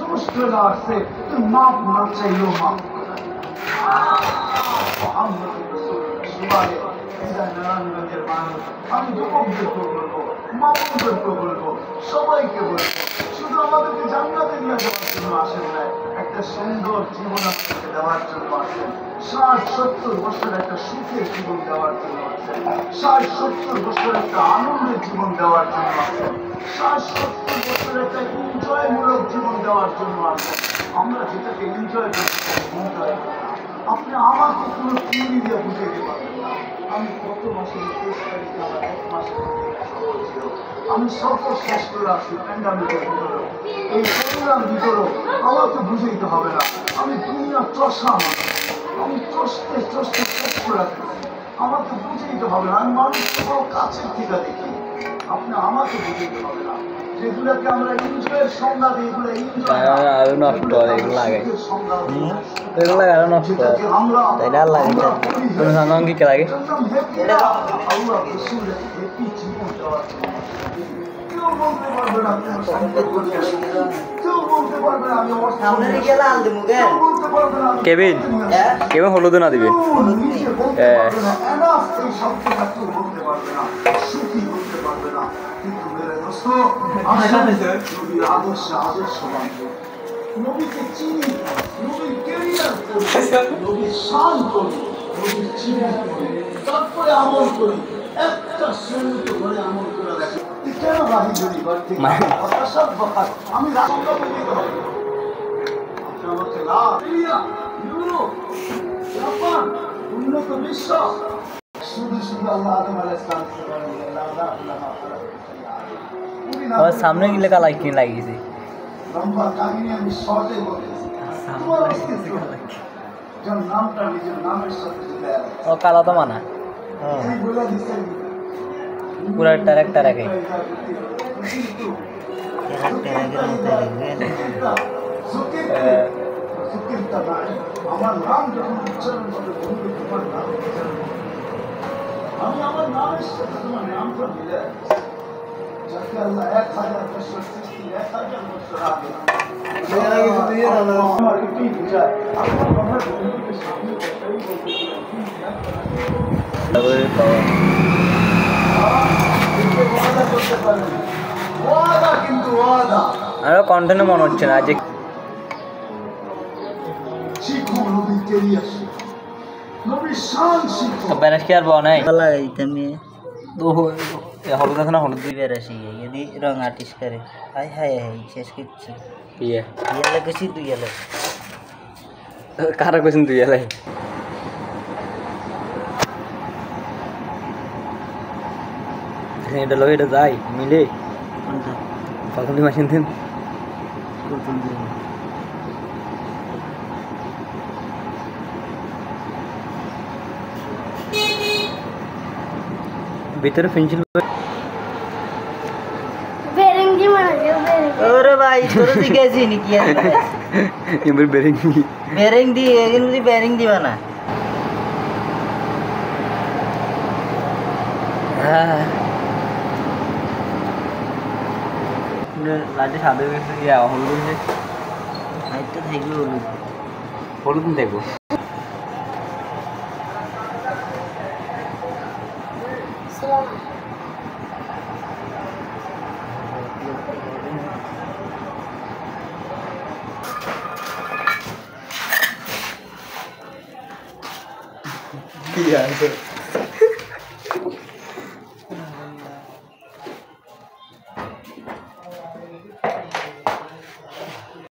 সমস্ত আসছে তুই মাপ না চাইলেও মাপ নারায়ণগঞ্জের মানুষ আমি যুবকদেরকে বলবো মামুনদেরকে বলবো সবাইকে বলবো শুধু আমাদেরকে জান্নাতে নিয়ে যাওয়ার জন্য আসেন নাই একটা সুন্দর জীবন আমাদেরকে দেওয়ার জন্য আসেন 60-70 বছর একটা সুখের জীবন দেওয়ার জন্য আসেন 60-70 বছর একটা আনন্দের জীবন দেওয়ার জন্য আসেন 60-70 বছর একটা এনজয়মূলক জীবন দেওয়ার জন্য আসেন আমরা যেটাকে এনজয় করতে এনজয় আপনি আমাকে কোনো থিওরি দিয়ে বুঝাইতে পারবেন না আমি কত মাসের 21 তারিখে আমার 1 মাসের ছিল আমি সফর শেষ করে আসছি প্যান্ডামিকের ভিতরে এই করোনার ভিতরে আমাকে বুঝাইতে হবে না আমি দুনিয়া চষা আমি চষতে চষতে শেষ করে রাখছি আমাকে বুঝাইতে হবে না আমি মানুষকে বড় কাছের থেকে দেখি আপনি আমাকে বুঝাইতে হবে না যেগুলোকে আমরা এনজয়ের সংজ্ঞা দিই এগুলো এনজয় নষ্ট এগুলো লাগে এগুলো লাগে নষ্ট তাই না লাগে তুমি জানো কি লাগে আল্লাহ রাসূল হ্যাপি জীবন দেওয়ার কেউ বলতে পারবে না আপনি সম্পদ করে কেউ বলতে পারবে না আমি আমার সামনে গেলে আল দেবো কেবিন কেবিন হলুদ না দিবেন এনাফ এই শব্দটা কেউ বলতে পারবে না সুখী বলতে পারবে না কিন্তু মেরে দোস্ত নবীর আদর্শ নবীকে চিনি নবীর ক্যারিয়ার করি নবীর শান করি নবীর চিনি করি তারপরে আমল করি একটা শ্রেণীতে ঘরে আমল করে দেখি কেন বাহি ধরি হতাশার বকাত আমি রাষ্ট্র আমাকে লাভ ইউরোপ জাপান উন্নত বিশ্ব শুধু শুধু আল্লাহ আদম আলাইহিস সালাম और सामने की लगा लाइक नहीं लगी थी लंबा कहानी আমি শর্টে বলতেছি যার নামটা নিজের নামের সাথে জুড়ে আছে और काला तो माना এই বলে দিছে पूरा ट्रैक्टर है गई আমার নাম যখন উচ্চারণ করে বলবে তোমার নাম উচ্চারণ আমি আমার নামের সাথে তোমার নামটা মিলে যাকে আল্লাহ 1000 বছর সৃষ্টি 1000 বছর আগে আমার কি বুঝায় আমার কথা বন্ধুকে সামনে কথাই বলতে কিন্তু ওয়াদা আর কন্টেন্ট মনে হচ্ছে না যে শিখো নবী কেরিয়ার শিখো নবীর শান শিখো বেরাস কি আর বানাই লাগাইতামে দো হলুদ আছে না হলুদ দুই বেরাসি যদি রং আর্টিস্ট করে হাই হাই হাই শেষ কিচ্ছু ইয়ে ইয়ালে গেছি দুই ইয়ালে কারা কইছেন তুই এলাই এটা লই এটা যাই মিলে কোনটা ফালতু মেশিন দিন প্রথম দিন ভিতরে পেন্সিল বেরেঙ্গি মানে ওরে ভাই তোর শিখেছি নাকি এবার বেরিং বেরিং দি এগিন বুঝি বেরিং দিবা না হ্যাঁ লাটে সাদা গেছে ইয়া হলুদ গেছে হাইটটা থাকবে হলুদ হলুদ দেখবো কি আছে